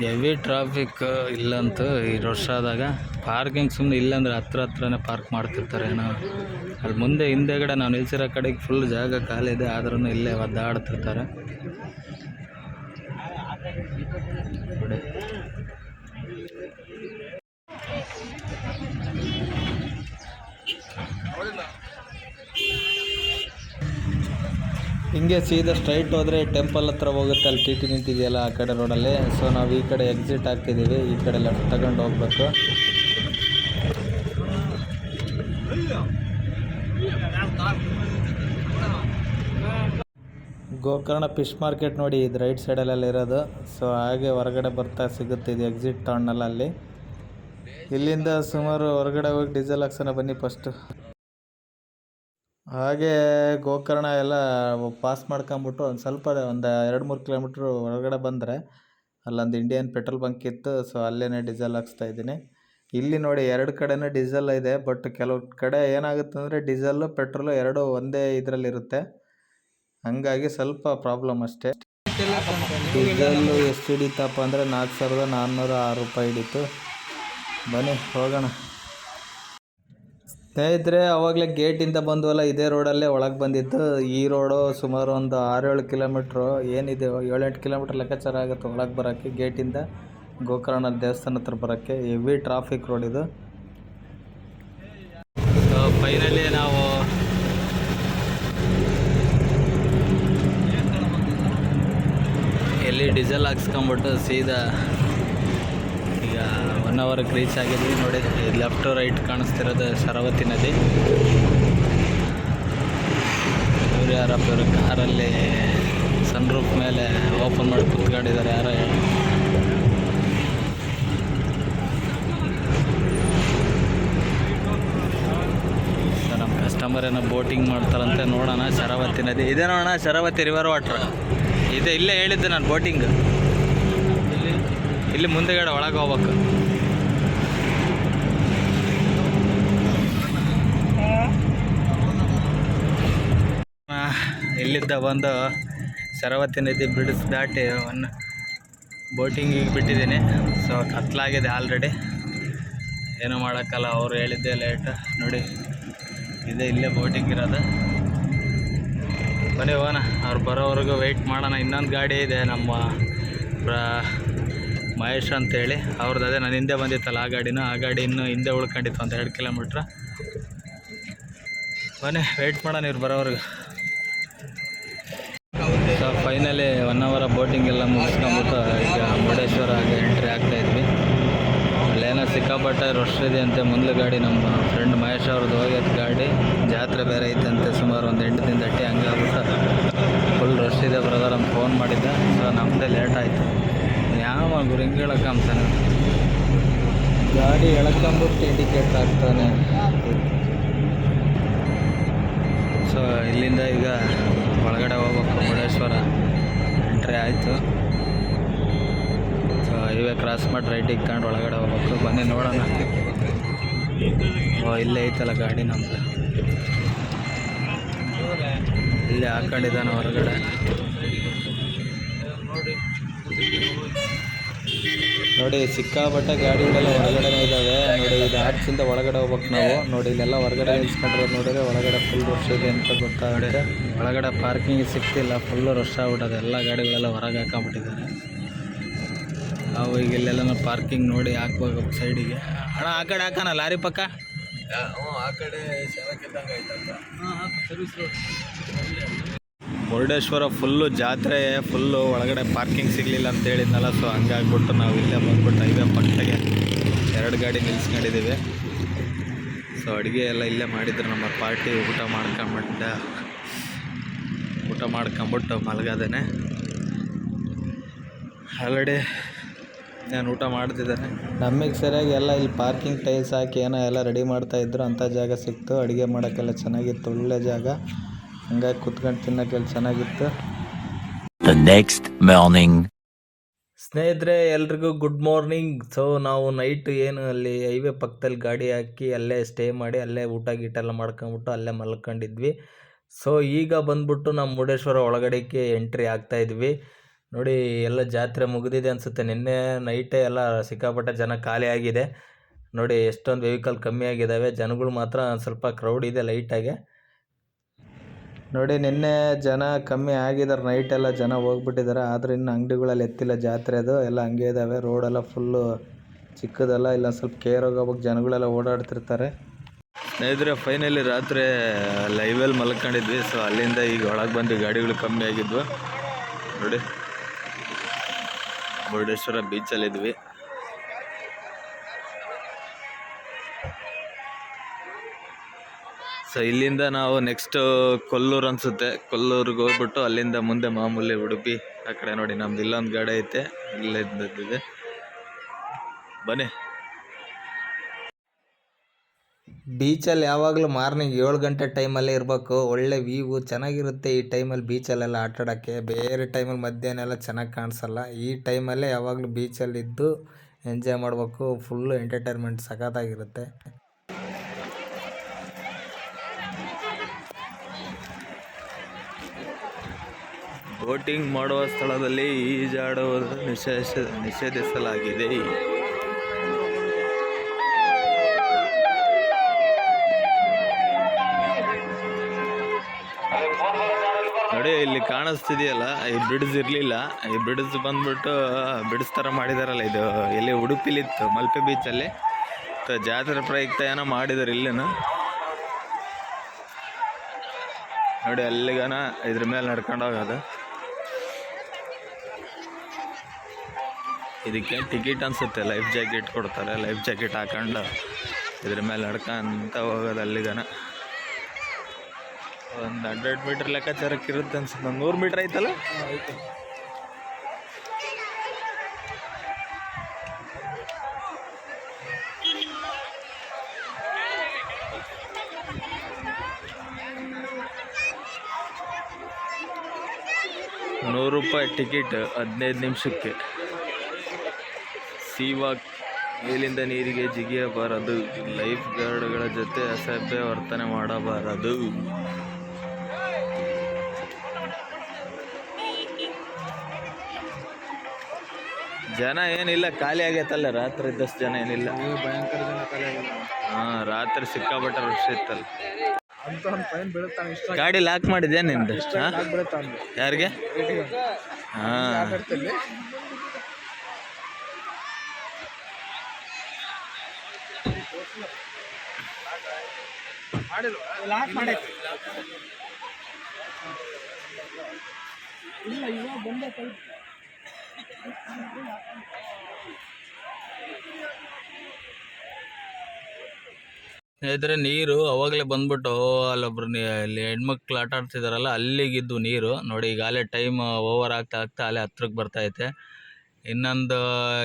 ಹೆವಿ ಟ್ರಾಫಿಕ್ ಇಲ್ಲಂತೂ ಈ ರಶ್ ಆದಾಗ. ಪಾರ್ಕಿಂಗ್ ಸುಮ್ಮನೆ ಇಲ್ಲಾಂದ್ರೆ ಹತ್ರನೇ ಪಾರ್ಕ್ ಮಾಡ್ತಿರ್ತಾರೆ ಏನೋ. ಅಲ್ಲಿ ಮುಂದೆ ಹಿಂದೆಗಡೆ ನಾವು ನಿಲ್ಸಿರೋ ಕಡೆಗೆ ಫುಲ್ ಜಾಗ ಖಾಲಿ ಇದೆ, ಆದ್ರೂ ಇಲ್ಲೇ ಒದ್ದಾಡ್ತಿರ್ತಾರೆ. ಹಿಂಗೆ ಸೀದಾ ಸ್ಟ್ರೈಟ್ ಹೋದರೆ ಟೆಂಪಲ್ ಹತ್ರ ಹೋಗುತ್ತೆ, ಅಲ್ಲಿ ಟಿ ನಿಂತಿದೆಯಲ್ಲ ಆ ಕಡೆ ರೋಡಲ್ಲಿ. ಸೊ ನಾವು ಈ ಕಡೆ ಎಕ್ಸಿಟ್ ಆಗ್ತಿದ್ದೀವಿ, ಈ ಕಡೆ ಲೆಫ್ಟ್ ತಗೊಂಡು ಹೋಗ್ಬೇಕು. ಗೋಕರ್ಣ ಫಿಶ್ ಮಾರ್ಕೆಟ್ ನೋಡಿ, ಇದು ರೈಟ್ ಸೈಡಲ್ಲೆಲ್ಲ ಇರೋದು. ಸೊ ಹಾಗೆ ಹೊರಗಡೆ ಬರ್ತಾ ಸಿಗುತ್ತೆ, ಇದು ಎಕ್ಸಿಟ್ ಟೌನಲ್ಲ ಅಲ್ಲಿ. ಇಲ್ಲಿಂದ ಸುಮಾರು ಹೊರಗಡೆ ಹೋಗಿ ಡೀಸೆಲ್ ಹಾಕ್ಸೋಣ ಬನ್ನಿ ಫಸ್ಟು. ಹಾಗೆ ಗೋಕರ್ಣ ಎಲ್ಲ ಪಾಸ್ ಮಾಡ್ಕೊಂಬಿಟ್ಟು ಒಂದು ಸ್ವಲ್ಪ ಒಂದು 2-3 ಕಿಲೋಮೀಟ್ರ್ ಹೊರಗಡೆ ಬಂದರೆ ಅಲ್ಲೊಂದು ಇಂಡಿಯನ್ ಪೆಟ್ರೋಲ್ ಬಂಕ್ ಇತ್ತು. ಸೊ ಅಲ್ಲೇ ಡೀಸೆಲ್ ಹಾಕ್ಸ್ತಾ ಇದ್ದೀನಿ. ಇಲ್ಲಿ ನೋಡಿ 2 ಕಡೆನೂ ಡೀಸೆಲ್ ಇದೆ. ಬಟ್ ಕೆಲವು ಕಡೆ ಏನಾಗುತ್ತೆ ಅಂದರೆ ಡೀಸೆಲ್ಲು ಪೆಟ್ರೋಲು ಎರಡೂ ಒಂದೇ ಇದರಲ್ಲಿರುತ್ತೆ. ಹಂಗಾಗಿ ಸ್ವಲ್ಪ ಪ್ರಾಬ್ಲಮ್ ಅಷ್ಟೇ. ಡೀಸೆಲ್ಲು ಎಷ್ಟು ಹಿಡಿತಪ್ಪ ಅಂದರೆ 4406 ರೂಪಾಯಿ ಹಿಡಿತು. ಬನ್ನಿ ಹೋಗೋಣ. ಸ್ನೇಹಿತರೆ, ಅವಾಗಲೇ ಗೇಟಿಂದ ಬಂದ್ವಲ್ಲ, ಇದೇ ರೋಡಲ್ಲೇ ಒಳಗೆ ಬಂದಿತ್ತು. ಈ ರೋಡು ಸುಮಾರು ಒಂದು 6-7 ಕಿಲೋಮೀಟ್ರು ಏನಿದೆ, 7-8 ಕಿಲೋಮೀಟ್ರ್ ಲೆಕ್ಕಾಚಾರ ಆಗುತ್ತೆ ಒಳಗೆ ಬರೋಕ್ಕೆ. ಗೇಟಿಂದ ಗೋಕರ್ಣ ದೇವಸ್ಥಾನ ಹತ್ರ ಬರೋಕ್ಕೆ ಹೆವಿ ಟ್ರಾಫಿಕ್ ರೋಡ್ ಇದು. ಸೊ ಫೈನಲಿ ನಾವು ಎಲ್ಲಿ ಡೀಸೆಲ್ ಹಾಕ್ಸ್ಕೊಂಬಿಟ್ಟು ಸೀದಾ ಈಗ 1 ಅವರ್ಗೆ ರೀಚ್ ಆಗಿದ್ವಿ. ನೋಡಿ, ಲೆಫ್ಟ್ ಟು ರೈಟ್ ಕಾಣಿಸ್ತಿರೋದು ಶರಾವತಿ ನದಿ. ಇವ್ರು ಯಾರಪ್ಪ, ಇವರು ಕಾರಲ್ಲಿ ಸನ್ ರೂಫ್ ಮೇಲೆ ಓಪನ್ ಮಾಡಿ ಕೂತ್ಕೊಂಡಿದ್ದಾರೆ. ಯಾರೋ ನಮ್ಮ ಕಸ್ಟಮರ್ ಏನೋ ಬೋಟಿಂಗ್ ಮಾಡ್ತಾರಂತೆ, ನೋಡೋಣ. ಶರಾವತಿ ನದಿ ಇದೆ ನೋಡೋಣ, ಶರಾವತಿ ರಿವರ್ ವಾಟ್ರ್ ಇದೆ. ಇಲ್ಲೇ ಹೇಳಿದ್ದೆ ನಾನು ಬೋಟಿಂಗ್. ಇಲ್ಲಿ ಮುಂದೆಗಡೆ ಒಳಗೆ ಹೋಗ್ಬೇಕು. ಇಲ್ಲಿದ್ದ ಬಂದು ಶರಾವತಿ ನದಿ ಬ್ರಿಡ್ಜ್ ದಾಟಿ ಬೋಟಿಂಗಿಗೆ ಬಿಟ್ಟಿದ್ದೀನಿ. ಸೊ ಕತ್ಲಾಗಿದೆ ಆಲ್ರೆಡಿ, ಏನೂ ಮಾಡೋಕ್ಕಲ್ಲ. ಅವ್ರು ಹೇಳಿದ್ದೆ ಲೇಟ್. ನೋಡಿ, ಇದೆ ಇಲ್ಲೇ ಬೋಟಿಂಗ್ ಇರೋದು. ಬನ್ನಿ ಹೋಗೋಣ, ಅವ್ರು ಬರೋವರೆಗೂ ವೆಯ್ಟ್ ಮಾಡೋಣ. ಇನ್ನೊಂದು ಗಾಡಿ ಇದೆ ನಮ್ಮ ಮಹೇಶ್ ಅಂತೇಳಿ ಅವ್ರದ್ದು. ಅದೇ ನಾನು ಹಿಂದೆ ಬಂದಿತ್ತಲ್ಲ ಆ ಗಾಡಿ ಇನ್ನೂ ಹಿಂದೆ ಉಳ್ಕೊಂಡಿತ್ತು ಒಂದು 2 ಕಿಲೋಮೀಟ್ರ್. ಬನ್ನಿ ವೆಯ್ಟ್ ಮಾಡೋಣ ಇವ್ರು ಬರೋವರೆಗೂ. ಸೊ ಫೈನಲಿ 1 ಅವರ್ ಬೋಟಿಂಗ್ ಎಲ್ಲ ಮುಗಿಸ್ಕೊಂಬಿಟ್ಟು ಈಗ ಮುರುಡೇಶ್ವರ ಹಾಗೆ ಎಂಟ್ರಿ ಆಗ್ತಾಯಿದ್ವಿ. ಅಲ್ಲೇನೋ ಸಿಕ್ಕಾಪಟ್ಟೆ ರಶ್ ಇದೆ ಅಂತೆ. ಮೊದಲು ಗಾಡಿ ನಮ್ಮ ಫ್ರೆಂಡ್ ಮಹೇಶ್ ಅವ್ರದ್ದು ಹೋಗ್ಯದ ಗಾಡಿ, ಜಾತ್ರೆ ಬೇರೆ ಐತಂತೆ ಸುಮಾರು ಒಂದು 8 ದಿನದಟ್ಟಿ. ಹಂಗಾಗ್ಬಿಟ್ಟು ಫುಲ್ ರಶ್ ಇದೆ ಬ್ರದರ್ ಅಂತ ಫೋನ್ ಮಾಡಿದ್ದೆ. ಸೊ ನಮ್ಮದೇ ಲೇಟ್ ಆಯಿತು. ಯಾವ ಗುರು ಹಿಂಗೆ ಹೇಳಕ್ಕಂತಾನೆ, ಗಾಡಿ ಎಳ್ಕೊಂಬಿಟ್ಟು ಟಿಕೆಟ್ ಆಗ್ತಾನೆ. ಸೊ ಇಲ್ಲಿಂದ ಈಗ ಒಳಗಡೆ ಹೋಗ್ಬೇಕು. ಮುರುಡೇಶ್ವರ ಎಂಟ್ರಿ ಆಯಿತು. ಸೊ ಹೈವೇ ಕ್ರಾಸ್ ಮಾಡಿ ರೈಟ್ ಇಕ್ಕೊಂಡು ಒಳಗಡೆ ಹೋಗ್ಬೇಕು. ಬನ್ನಿ ನೋಡೋಣ. ಓ ಇಲ್ಲೇ ಐತಲ್ಲ ಗಾಡಿ ನಮ್ಮದು, ಇಲ್ಲೇ ಹಾಕೊಂಡಿದ್ದಾನೆ ಹೊರಗಡೆ. ನೋಡಿ, ಸಿಕ್ಕಾಪಟ್ಟೆ ಗಾಡಿಗಳೆಲ್ಲ ಹೊರಗಡೆ ಇದ್ದಾವೆ. ನೋಡಿ, ಇದು ಆರ್ಚಿಂದ ಒಳಗಡೆ ಹೋಗ್ಬೇಕು ನಾವು. ನೋಡಿ, ಇಲ್ಲೆಲ್ಲ ಹೊರಗಡೆ ನಿಲ್ಸ್ಕೊಂಡಿರೋದು ನೋಡಿದ್ರೆ ಒಳಗಡೆ ಫುಲ್ ರಶ್ ಇದೆ ಅಂತ ಗೊತ್ತಾಗುತ್ತೆ. ಒಳಗಡೆ ಪಾರ್ಕಿಂಗ್ ಸಿಗ್ತಿಲ್ಲ, ಫುಲ್ಲು ರಶ್ ಆಗ್ಬಿಟ್ಟದೆ. ಎಲ್ಲ ಗಾಡಿಗಳೆಲ್ಲ ಹೊರಗೆ ಹಾಕೊಂಬಿಟ್ಟಿದ್ದಾರೆ. ನಾವು ಈಗ ಇಲ್ಲೆಲ್ಲ ಪಾರ್ಕಿಂಗ್ ನೋಡಿ ಹಾಕ್ಬೇಕು ಸೈಡಿಗೆ. ಅಣ್ಣ ಆ ಕಡೆ ಹಾಕೋಣ, ಲಾರಿ ಪಕ್ಕ. ಆ ಕಡೆ ಮುರುಡೇಶ್ವರ ಫುಲ್ಲು ಜಾತ್ರೆ, ಫುಲ್ಲು ಒಳಗಡೆ ಪಾರ್ಕಿಂಗ್ ಸಿಗಲಿಲ್ಲ ಅಂತ ಹೇಳಿದ್ನಲ್ಲ. ಸೊ ಹಂಗಾಗ್ಬಿಟ್ಟು ನಾವು ಇಲ್ಲೇ ಬಂದ್ಬಿಟ್ಟು ಹೈವೇ ಪಕ್ಕದಾಗೆ 2 ಗಾಡಿ ನಿಲ್ಸ್ಕೊಂಡಿದ್ದೀವಿ. ಸೊ ಅಡುಗೆ ಎಲ್ಲ ಇಲ್ಲೇ ಮಾಡಿದ್ರು ನಮ್ಮ ಪಾರ್ಟಿ. ಊಟ ಮಾಡ್ಕೊಂಬಿಟ್ಟು ಮಲಗದೇನೆ. ಆಲ್ರೆಡಿ ನಾನು ಊಟ ಮಾಡ್ತಿದ್ದೇನೆ. ನಮಗೆ ಸರಿಯಾಗಿ ಎಲ್ಲ ಇಲ್ಲಿ ಪಾರ್ಕಿಂಗ್ ಟೈಲ್ಸ್ ಹಾಕಿ ಏನೋ ಎಲ್ಲ ರೆಡಿ ಮಾಡ್ತಾಯಿದ್ರು. ಅಂಥ ಜಾಗ ಸಿಕ್ತು. ಅಡುಗೆ ಮಾಡೋಕ್ಕೆಲ್ಲ ಚೆನ್ನಾಗಿತ್ತು, ಒಳ್ಳೆ ಜಾಗ. ಹಂಗಾಗಿ ಕುತ್ಕೊಂಡು ತಿನ್ನೋಕ್ಕೆಲ್ಲ ಚೆನ್ನಾಗಿತ್ತು. The next morning. ಸ್ನೇಹಿತರೆ, ಎಲ್ರಿಗೂ ಗುಡ್ ಮಾರ್ನಿಂಗ್. ಸೊ ನಾವು ನೈಟ್ ಏನು ಅಲ್ಲಿ ಹೈವೇ ಪಕ್ಕದಲ್ಲಿ ಗಾಡಿ ಹಾಕಿ ಅಲ್ಲೇ ಸ್ಟೇ ಮಾಡಿ ಅಲ್ಲೇ ಊಟ ಗೀಟೆಲ್ಲ ಮಾಡ್ಕೊಂಬಿಟ್ಟು ಅಲ್ಲೇ ಮಲ್ಕೊಂಡಿದ್ವಿ. ಸೊ ಈಗ ಬಂದ್ಬಿಟ್ಟು ನಾವು ಮುರುಡೇಶ್ವರ ಒಳಗಡೆಗೆ ಎಂಟ್ರಿ ಆಗ್ತಾಯಿದ್ವಿ. ನೋಡಿ, ಎಲ್ಲ ಜಾತ್ರೆ ಮುಗಿದಿದೆ ಅನಿಸುತ್ತೆ. ನಿನ್ನೆ ನೈಟೇ ಎಲ್ಲ ಸಿಕ್ಕಾಪಟ್ಟೆ ಜನ ಖಾಲಿ ಆಗಿದೆ. ನೋಡಿ, ಎಷ್ಟೊಂದು ವೆಹಿಕಲ್ ಕಮ್ಮಿ ಆಗಿದ್ದಾವೆ. ಜನಗಳು ಮಾತ್ರ ಸ್ವಲ್ಪ ಕ್ರೌಡ್ ಇದೆ ಲೈಟಾಗೆ. ನೋಡಿ, ನಿನ್ನೆ ಜನ ಕಮ್ಮಿ ಆಗಿದ್ದಾರೆ. ನೈಟೆಲ್ಲ ಜನ ಹೋಗ್ಬಿಟ್ಟಿದ್ದಾರೆ. ಆದರೆ ಇನ್ನು ಅಂಗಡಿಗಳಲ್ಲಿ ಎತ್ತಿಲ್ಲ ಜಾತ್ರೆದು, ಎಲ್ಲ ಹಂಗೆ ಇದ್ದಾವೆ. ರೋಡೆಲ್ಲ ಫುಲ್ಲು ಚಿಕ್ಕದಲ್ಲ, ಇಲ್ಲ ಸ್ವಲ್ಪ ಕೇರ್ ಹೋಗೋವಾಗ ಜನಗಳೆಲ್ಲ ಓಡಾಡ್ತಿರ್ತಾರೆ. ಸ್ನೇಹಿತರೆ, ಫೈನಲಿ ರಾತ್ರಿ ಲೈವಲ್ಲಿ ಮಲ್ಕೊಂಡಿದ್ವಿ. ಸೊ ಅಲ್ಲಿಂದ ಈಗ ಒಳಗೆ ಬಂದು ಗಾಡಿಗಳು ಕಮ್ಮಿ ಆಗಿದ್ವು. ನೋಡಿ, ಮುರುಡೇಶ್ವರ ಬೀಚಲ್ಲಿದ್ವಿ. ಸೊ ಇಲ್ಲಿಂದ ನಾವು ನೆಕ್ಸ್ಟ್ ಕೊಲ್ಲೂರು ಅನಿಸುತ್ತೆ, ಕೊಲ್ಲೂರಿಗೆ ಹೋಗ್ಬಿಟ್ಟು ಅಲ್ಲಿಂದ ಮುಂದೆ ಮಾಮೂಲಿ ಉಡುಪಿ ಆ ಕಡೆ ನೋಡಿ ನಮ್ದು ಇಲ್ಲೊಂದು ಗಾಡಿ ಐತೆ, ಇಲ್ಲಿದೆ ಬನ್ನಿ. ಬೀಚಲ್ಲಿ ಯಾವಾಗಲೂ ಮಾರ್ನಿಂಗ್ 7 ಗಂಟೆ ಟೈಮಲ್ಲೇ ಇರಬೇಕು, ಒಳ್ಳೆ ವ್ಯೂ ಚೆನ್ನಾಗಿರುತ್ತೆ ಈ ಟೈಮಲ್ಲಿ ಬೀಚಲ್ಲೆಲ್ಲ ಆಟ ಆಡೋಕ್ಕೆ. ಬೇರೆ ಟೈಮಲ್ಲಿ ಮಧ್ಯಾಹ್ನ ಎಲ್ಲ ಚೆನ್ನಾಗಿ ಕಾಣಿಸಲ್ಲ, ಈ ಟೈಮಲ್ಲೇ ಯಾವಾಗಲೂ ಬೀಚಲ್ಲಿ ಇದ್ದು ಎಂಜಾಯ್ ಮಾಡಬೇಕು. Full entertainment ಸಖತ್ತಾಗಿರುತ್ತೆ. ಬೋಟಿಂಗ್ ಮಾಡುವ ಸ್ಥಳದಲ್ಲಿ ಈಜಾಡುವುದು ನಿಷೇಧಿಸಲಾಗಿದೆ. ನೋಡಿ ಇಲ್ಲಿ ಕಾಣಿಸ್ತಿದೆಯಲ್ಲ, ಈ ಬ್ರಿಡ್ಜ್ ಇರಲಿಲ್ಲ, ಈ ಬ್ರಿಡ್ಜ್ ಬಂದ್ಬಿಟ್ಟು ಬ್ರಿಡ್ಜ್ ಥರ ಮಾಡಿದಾರಲ್ಲ, ಇದು ಎಲ್ಲಿ ಉಡುಪಿಲಿತ್ತು ಮಲ್ಪೆ ಬೀಚಲ್ಲಿ ಜಾತ್ರೆ ಪ್ರಯುಕ್ತ ಏನೋ ಮಾಡಿದಾರೆ ಇಲ್ಲೇನು ನೋಡಿ, ಅಲ್ಲಿಗನ ಇದ್ರ ಮೇಲೆ ನಡ್ಕೊಂಡು ಹೋಗೋದು. ಇದಕ್ಕೆ ಟಿಕೆಟ್ ಅನಿಸುತ್ತೆ, ಲೈಫ್ ಜಾಕೆಟ್ ಕೊಡ್ತಾರೆ, ಲೈಫ್ ಜಾಕೆಟ್ ಹಾಕೊಂಡು ಇದ್ರ ಮೇಲೆ ನಡ್ಕೊಂತ ಹೋಗೋದು ಅಲ್ಲಿಗನ. ಒಂದು 100 ಮೀಟ್ರ್ ಲೆಕ್ಕಾಚಾರಕ್ಕೆ ಇರುತ್ತೆ ಅನ್ಸುತ್ತೆ, 100 ಮೀಟ್ರ್ ಐತಲ್ಲ. ₹100 ಟಿಕೆಟ್ 15 ನಿಮಿಷಕ್ಕೆ. ಸೀವಾಕ್ ಮೇಲಿಂದ ನೀರಿಗೆ ಜಿಗಿಯಬಾರದು, ಲೈಫ್ ಗಾರ್ಡ್ಗಳ ಜೊತೆ ಅಸಭ್ಯ ವರ್ತನೆ ಮಾಡಬಾರದು. ಜನ ಏನಿಲ್ಲ, ಖಾಲಿ ಆಗೈತಲ್ಲ ರಾತ್ರಿ, ಇದ್ದಷ್ಟು ಜನ ಏನಿಲ್ಲ, ಭಯಂಕರ ಜನ ಖಾಲಿ ಆಗಿಲ್ಲ. ಹಾಂ, ರಾತ್ರಿ ಸಿಕ್ಕಾಪಟ್ಟೆ ರಶ್ ಇತ್ತಲ್ಲ. ಗಾಡಿ ಲಾಕ್ ಮಾಡಿದ್ಯಾ ನಿಂದು? ಯಾರಿಗೆ? ಹಾಂ, ಸ್ನೇಹಿತರೆ, ನೀರು ಅವಾಗಲೇ ಬಂದ್ಬಿಟ್ಟು ಅಲ್ಲೊಬ್ರು ಅಲ್ಲಿ ಹೆಣ್ಮಕ್ಳು ಆಟ ಆಡ್ತಿದಾರಲ್ಲ, ಅಲ್ಲಿಗಿದ್ದು ನೀರು ನೋಡಿ. ಈಗಾಗಲೇ ಟೈಮ್ ಓವರ್ ಆಗ್ತಾ ಅಲ್ಲೇ ಹತ್ರಕ್ಕೆ ಬರ್ತೈತೆ. ಇನ್ನೊಂದು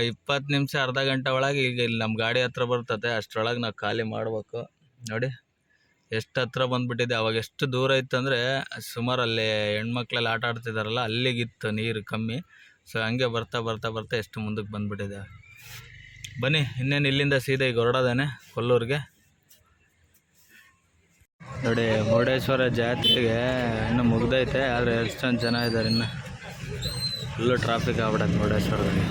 20 ನಿಮಿಷ ಅರ್ಧ ಗಂಟೆ ಒಳಗೆ ಈಗ ಇಲ್ಲಿ ನಮ್ಮ ಗಾಡಿ ಹತ್ರ ಬರ್ತದೆ, ಅಷ್ಟರೊಳಗೆ ನಾವು ಖಾಲಿ ಮಾಡ್ಬೇಕು. ನೋಡಿ ಎಷ್ಟು ಹತ್ರ ಬಂದ್ಬಿಟ್ಟಿದೆ. ಅವಾಗ ಎಷ್ಟು ದೂರ ಇತ್ತಂದರೆ ಸುಮಾರು ಅಲ್ಲಿ ಹೆಣ್ಮಕ್ಳೆಲ್ಲ ಆಟ ಆಡ್ತಿದಾರಲ್ಲ, ಅಲ್ಲಿಗಿತ್ತು ನೀರು ಕಮ್ಮಿ. ಸೊ ಹಂಗೆ ಬರ್ತಾ ಬರ್ತಾ ಬರ್ತಾ ಎಷ್ಟು ಮುಂದಕ್ಕೆ ಬಂದ್ಬಿಟ್ಟಿದೆ. ಬನ್ನಿ, ಇನ್ನೇನು ಇಲ್ಲಿಂದ ಸೀದಾ ಈಗ ಹೊರಡೋದೇನೆ ಕೊಲ್ಲೂರಿಗೆ. ನೋಡಿ, ಮುರುಡೇಶ್ವರ ಜಾತ್ರೆಗೆ ಇನ್ನೂ ಮುಗ್ದೈತೆ, ಆದರೆ ಎಷ್ಟೊಂದು ಜನ ಇದ್ದಾರೆ, ಇನ್ನು ಫುಲ್ಲು ಟ್ರಾಫಿಕ್ ಆಗ್ಬಿಡತ್ತೆ ಮುರುಡೇಶ್ವರದಲ್ಲಿ.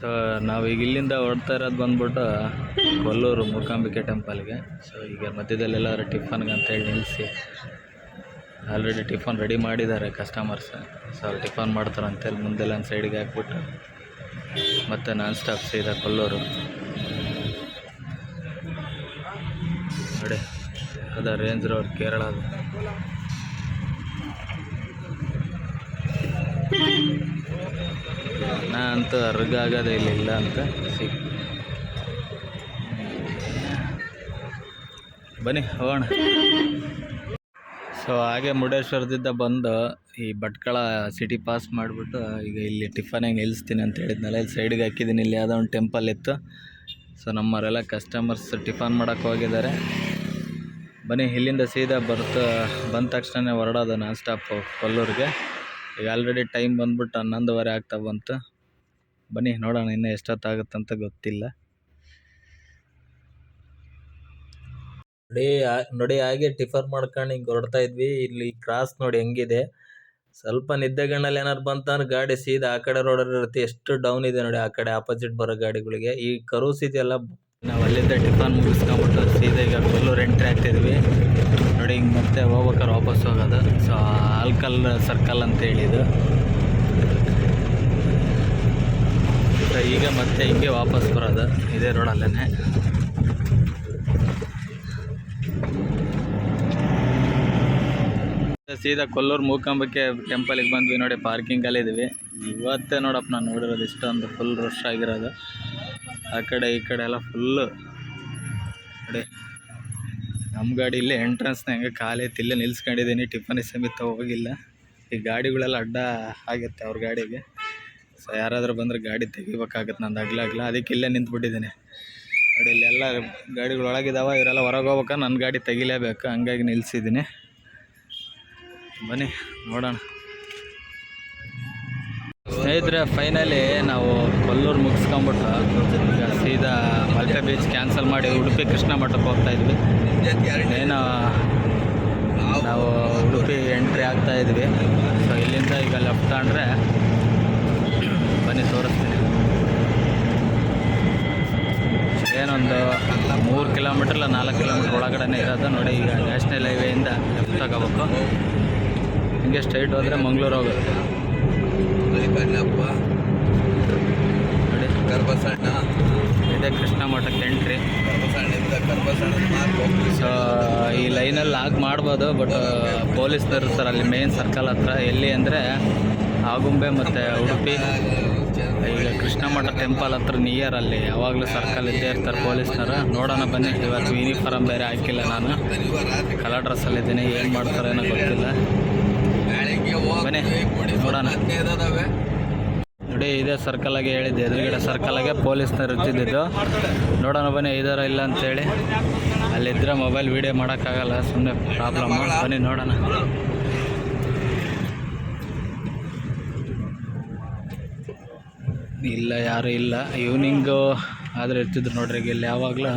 ಸೊ ನಾವೀಗ ಇಲ್ಲಿಂದ ಹೊರಡ್ತಾ ಇರೋದು ಬಂದ್ಬಿಟ್ಟು ಕೊಲ್ಲೂರು ಮೂಕಾಂಬಿಕೆ ಟೆಂಪಲ್ಗೆ. ಸೊ ಈಗ ಮಧ್ಯದಲ್ಲೆಲ್ಲರೂ ಟಿಫನ್ಗೆ ಅಂತೇಳಿ ನಿಲ್ಲಿಸಿ ಆಲ್ರೆಡಿ ಟಿಫನ್ ರೆಡಿ ಮಾಡಿದ್ದಾರೆ ಕಸ್ಟಮರ್ಸ್. ಸೊ ಅವ್ರು ಟಿಫನ್ ಮಾಡ್ತಾರಂತೇಳಿ ಮುಂದೆಲ್ಲ ಒಂದು ಸೈಡಿಗೆ ಹಾಕ್ಬಿಟ್ಟು ಮತ್ತು ನಾನ್ ಸ್ಟಾಪ್ ಸೀದಾ ಕೊಲ್ಲೂರು. ನೋಡಿ ಅದ ರೇಂಜ್ ರೋಡ್ ಕೇರಳ. ನಾ ಅಂತೂ ಅರ್ಗಾಗೋದೇ ಇಲ್ಲ ಅಂತ ಬನ್ನಿ ಹೋಗೋಣ. ಸೊ ಹಾಗೆ ಮುರುಡೇಶ್ವರದಿಂದ ಬಂದು ಈ ಭಟ್ಕಳ ಸಿಟಿ ಪಾಸ್ ಮಾಡಿಬಿಟ್ಟು ಈಗ ಇಲ್ಲಿ ಟಿಫನಿಗೆ ನಿಲ್ಲಿಸ್ತೀನಿ ಅಂತ ಹೇಳಿದ್ನಲ್ಲ, ಇಲ್ಲಿ ಸೈಡಿಗೆ ಹಾಕಿದ್ದೀನಿ. ಇಲ್ಲಿ ಯಾವುದೋ ಒಂದು ಟೆಂಪಲ್ ಇತ್ತು. ಸೊ ನಮ್ಮವರೆಲ್ಲ ಕಸ್ಟಮರ್ಸ್ ಟಿಫನ್ ಮಾಡೋಕ್ಕೆ ಹೋಗಿದ್ದಾರೆ. ಬನ್ನಿ, ಇಲ್ಲಿಂದ ಸೀದಾ ಬಂದ ತಕ್ಷಣ ಹೊರಡೋದು ನಾನ್ ಸ್ಟಾಪ್ ಕೊಲ್ಲೂರಿಗೆ. ಈಗ ಆಲ್ರೆಡಿ ಟೈಮ್ ಬಂದ್ಬಿಟ್ಟು 11:15 ಆಗ್ತಾ ಬಂತು. ಬನ್ನಿ ನೋಡೋಣ, ಇನ್ನೂ ಎಷ್ಟೊತ್ತಾಗುತ್ತಂತ ಗೊತ್ತಿಲ್ಲ. ನೋಡಿ ಹಾಗೆ ಟಿಫನ್ ಮಾಡ್ಕೊಂಡು ಹಿಂಗೆ ಹೊರಡ್ತಾ ಇದ್ವಿ. ಇಲ್ಲಿ ಕ್ರಾಸ್ ನೋಡಿ ಹೆಂಗಿದೆ, ಸ್ವಲ್ಪ ನಿದ್ದೆಗಣ್ಣಲ್ಲಿ ಏನಾರು ಬಂತಂದ್ರೆ ಗಾಡಿ ಸೀದಾ ಆ ಕಡೆ ರೋಡಲ್ಲಿ ಇರುತ್ತೆ. ಎಷ್ಟು ಡೌನ್ ಇದೆ ನೋಡಿ ಆ ಕಡೆ ಆಪೋಸಿಟ್ ಬರೋ ಗಾಡಿಗಳಿಗೆ. ಈ ಕರೂಸ್ ಇದೆಯಲ್ಲ, ನಾವು ಅಲ್ಲಿಂದ ಟಿಫನ್ ಮುಗಿಸ್ಕೊಂಬಿಟ್ಟು ಸೀದಾ ಈಗ ಕೊಲ್ಲೂರು ಎಂಟ್ರಿ ಆಗ್ತಿದ್ವಿ. ನೋಡಿ ಹಿಂಗೆ ಮತ್ತೆ ಹೋಗ್ಬೇಕಾದ್ರೆ ವಾಪಸ್ ಹೋಗೋದು. ಸೊ ಆಲ್ಕಲ್ ಸರ್ಕಲ್ ಅಂತ ಹೇಳಿದ್ದು. ಸೊ ಈಗ ಮತ್ತೆ ಹಿಂಗೆ ವಾಪಸ್ ಬರೋದು ಇದೇ ರೋಡಲ್ಲೇ. ಸೀದಾ ಕೊಲ್ಲೂರು ಮೂಕಾಂಬಿಕೆ ಟೆಂಪಲಿಗೆ ಬಂದ್ವಿ ನೋಡಿ. ಪಾರ್ಕಿಂಗಲ್ಲಿ ಇದ್ವಿ. ಇವತ್ತೇ ನೋಡಪ್ಪ ನಾನು ನೋಡಿರೋದು ಇಷ್ಟೊಂದು ಫುಲ್ ರಶ್ ಆಗಿರೋದು. ಆ ಕಡೆ ಈ ಕಡೆ ಎಲ್ಲ ಫುಲ್ಲು ನೋಡಿ. ನಮ್ಮ ಗಾಡಿ ಇಲ್ಲೇ ಎಂಟ್ರೆನ್ಸ್ನ ಹೆಂಗೆ ಖಾಲಿ ಐತಿ, ಇಲ್ಲೇ ನಿಲ್ಸ್ಕೊಂಡಿದ್ದೀನಿ. ಟಿಫನ್ ಸಮೇತ ಹೋಗಿಲ್ಲ. ಈ ಗಾಡಿಗಳೆಲ್ಲ ಅಡ್ಡ ಆಗುತ್ತೆ ಅವ್ರ ಗಾಡಿಗೆ. ಸೊ ಯಾರಾದರೂ ಬಂದರೆ ಗಾಡಿ ತೆಗಿಬೇಕಾಗತ್ತೆ ನಂದು ಅಗ್ಲಾಗ್ಲ. ಅದಕ್ಕೆ ಇಲ್ಲೇ ನಿಂತ್ಬಿಟ್ಟಿದ್ದೀನಿ ನೋಡಿ. ಇಲ್ಲೆಲ್ಲ ಗಾಡಿಗಳು ಒಳಗಿದಾವೆ, ಇವರೆಲ್ಲ ಹೊರಗೆ ಹೋಗ್ಬೇಕಾ, ನನ್ನ ಗಾಡಿ ತೆಗಿಲೇಬೇಕು, ಹಂಗಾಗಿ ನಿಲ್ಲಿಸಿದ್ದೀನಿ. ಬನ್ನಿ ನೋಡೋಣ. ಸ್ನೇಹಿತರೆ, ಫೈನಲಿ ನಾವು ಕೊಲ್ಲೂರು ಮುಗಿಸ್ಕೊಂಬಿಟ್ಟು ಈಗ ಸೀದಾ ಮಲ್ಪೆ ಬೀಚ್ ಕ್ಯಾನ್ಸಲ್ ಮಾಡಿ ಉಡುಪಿ ಕೃಷ್ಣ ಮಠಕ್ಕೆ ಹೋಗ್ತಾಯಿದ್ವಿ. ಏನೋ ನಾವು ಉಡುಪಿ ಎಂಟ್ರಿ ಆಗ್ತಾಯಿದ್ವಿ. ಸೊ ಇಲ್ಲಿಂದ ಈಗ ಲೆಫ್ಟ್ ತಗೊಂಡ್ರೆ ಬನ್ನಿ ತೋರಿಸ್ತೀನಿ. ಏನೊಂದು 3 ಕಿಲೋಮೀಟ್ರ್ ಇಲ್ಲ 4 ಕಿಲೋಮೀಟ್ರ್ ಒಳಗಡೆ ಇರೋದು ನೋಡಿ. ಈಗ ನ್ಯಾಷನಲ್ ಹೈವೇಯಿಂದ ಲೆಫ್ಟ್ ತಗೋಬೇಕು. ಹಿಂಗೆ ಸ್ಟ್ರೈಟ್ ಹೋದರೆ ಮಂಗಳೂರು ಹೋಗುತ್ತೆ ನೋಡಿ. ಗರ್ಭಸಣ್ಣ ಇದೇ ಕೃಷ್ಣ ಮಠಕ್ಕೆ ಎಂಟ್ರಿ. ಸೊ ಈ ಲೈನಲ್ಲಿ ಆಗಿ ಮಾಡ್ಬೋದು, ಬಟ್ ಪೊಲೀಸ್ನವ್ರು ಇರ್ತಾರೆ ಅಲ್ಲಿ ಮೇನ್ ಸರ್ಕಲ್ ಹತ್ರ. ಎಲ್ಲಿ ಅಂದರೆ ಆಗುಂಬೆ ಮತ್ತು ಉಡುಪಿ. ಈಗ ಕೃಷ್ಣ ಮಠ ಟೆಂಪಲ್ ಹತ್ರ ನಿಯರ್ ಅಲ್ಲಿ ಯಾವಾಗಲೂ ಸರ್ಕಲ್ ಇದ್ದೇ ಇರ್ತಾರೆ ಪೊಲೀಸ್ನವರು. ನೋಡೋಣ ಬನ್ನಿ. ಇವತ್ತು ಯೂನಿಫಾರ್ಮ್ ಬೇರೆ ಹಾಕಿಲ್ಲ, ನಾನು ಕಲರ್ ಡ್ರೆಸ್ಸಲ್ಲಿದ್ದೀನಿ. ಏನು ಮಾಡ್ತಾರೆ ಏನೋ ಗೊತ್ತಿಲ್ಲ. ಬನ್ನಿ ನೋಡೋಣ. ನೋಡಿ ಇದೇ ಸರ್ಕಲಾಗೆ ಹೇಳಿದ್ದೆ, ಎದುರುಗಡೆ ಸರ್ಕಲಾಗೆ ಪೊಲೀಸ್ನವ್ರು ಇರ್ತಿದ್ದು. ನೋಡೋಣ ಬನ್ನಿ ಇದಾರ ಇಲ್ಲ ಅಂತೇಳಿ. ಅಲ್ಲಿದ್ದರೆ ಮೊಬೈಲ್ ವೀಡಿಯೋ ಮಾಡೋಕ್ಕಾಗಲ್ಲ, ಸುಮ್ಮನೆ ಪ್ರಾಬ್ಲಮ್. ಬನ್ನಿ ನೋಡೋಣ. ಇಲ್ಲ, ಯಾರು ಇಲ್ಲ. ಈವ್ನಿಂಗು ಆದರೆ ಇರ್ತಿದ್ರು ನೋಡ್ರಿ. ಈಗ ಇಲ್ಲಿ ಯಾವಾಗಲೂ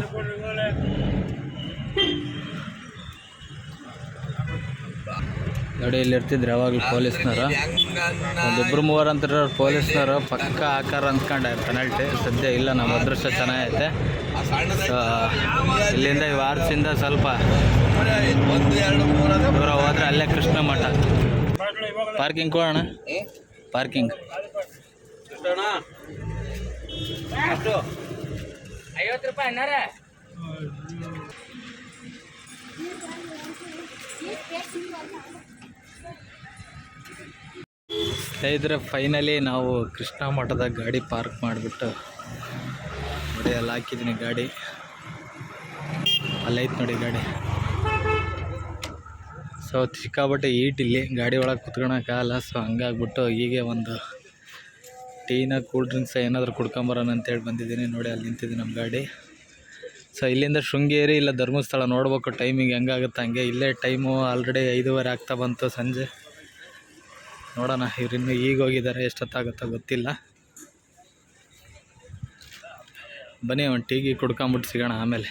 ನೋಡಿ ಇಲ್ಲಿ ಇರ್ತಿದ್ರು ಯಾವಾಗಲೂ ಪೊಲೀಸ್ನವರು. 1-2-3 ಅಂತಾರೆ ಪೊಲೀಸ್ನವರು. ಪಕ್ಕ ಆಕಾರ ಅಂದ್ಕೊಂಡೆ ಪೆನಲ್ಟಿ. ಸದ್ಯ ಇಲ್ಲ, ನಮ್ಮ ಅದೃಷ್ಟ ಚೆನ್ನಾಗೈತೆ. ಸೊ ಇಲ್ಲಿಂದ ಈ ವಾರದಿಂದ ಸ್ವಲ್ಪ ದೂರ ಹೋದರೆ ಅಲ್ಲೇ ಕೃಷ್ಣ ಮಠ. ಪಾರ್ಕಿಂಗ್ ಕೊಡೋಣ. ಪಾರ್ಕಿಂಗ್ 50 ರೂಪಾಯಿ ಅನ್ನಾರೆ. ಸ್ನೇಹಿತರೆ, ಫೈನಲಿ ನಾವು ಕೃಷ್ಣ ಮಠದ ಗಾಡಿ ಪಾರ್ಕ್ ಮಾಡಿಬಿಟ್ಟು ನೋಡಿ ಅಲ್ಲಿ ಹಾಕಿದ್ದೀನಿ ಗಾಡಿ. ಅಲ್ಲೈತೆ ನೋಡಿ ಗಾಡಿ. ಸೊ ಸಿಕ್ಕಾಬಟ್ಟೆ ಈಟ್ ಇಲ್ಲಿ ಗಾಡಿ ಒಳಗೆ ಕುತ್ಕೊಳಕ್ಕಾಗಲ್ಲ. ಸೊ ಹಂಗಾಗ್ಬಿಟ್ಟು ಹೀಗೆ ಒಂದು ಟೀನ ಕೂಲ್ ಡ್ರಿಂಕ್ಸ್ ಏನಾದರೂ ಕುಡ್ಕೊಂಬರೋಣ ಅಂತೇಳಿ ಬಂದಿದ್ದೀನಿ. ನೋಡಿ ಅಲ್ಲಿ ನಿಂತಿದ್ದೀನಿ ನಮ್ಮ ಗಾಡಿ. ಸೊ ಇಲ್ಲಿಂದ ಶೃಂಗೇರಿ ಇಲ್ಲ ಧರ್ಮಸ್ಥಳ ನೋಡ್ಬೇಕು ಟೈಮಿಂಗ್ ಹೆಂಗಾಗುತ್ತೆ ಹಂಗೆ. ಇಲ್ಲೇ ಟೈಮು ಆಲ್ರೆಡಿ 5:15 ಆಗ್ತಾ ಬಂತು ಸಂಜೆ. ನೋಡೋಣ, ಇವ್ರಿನ್ನೂ ಈಗ ಹೋಗಿದ್ದಾರೆ, ಎಷ್ಟೊತ್ತಾಗುತ್ತೋ ಗೊತ್ತಿಲ್ಲ. ಬನ್ನಿ ಒಂದು ಟೀಗಿ ಕುಡ್ಕೊಂಬಿಟ್ಟು ಸಿಗೋಣ ಆಮೇಲೆ.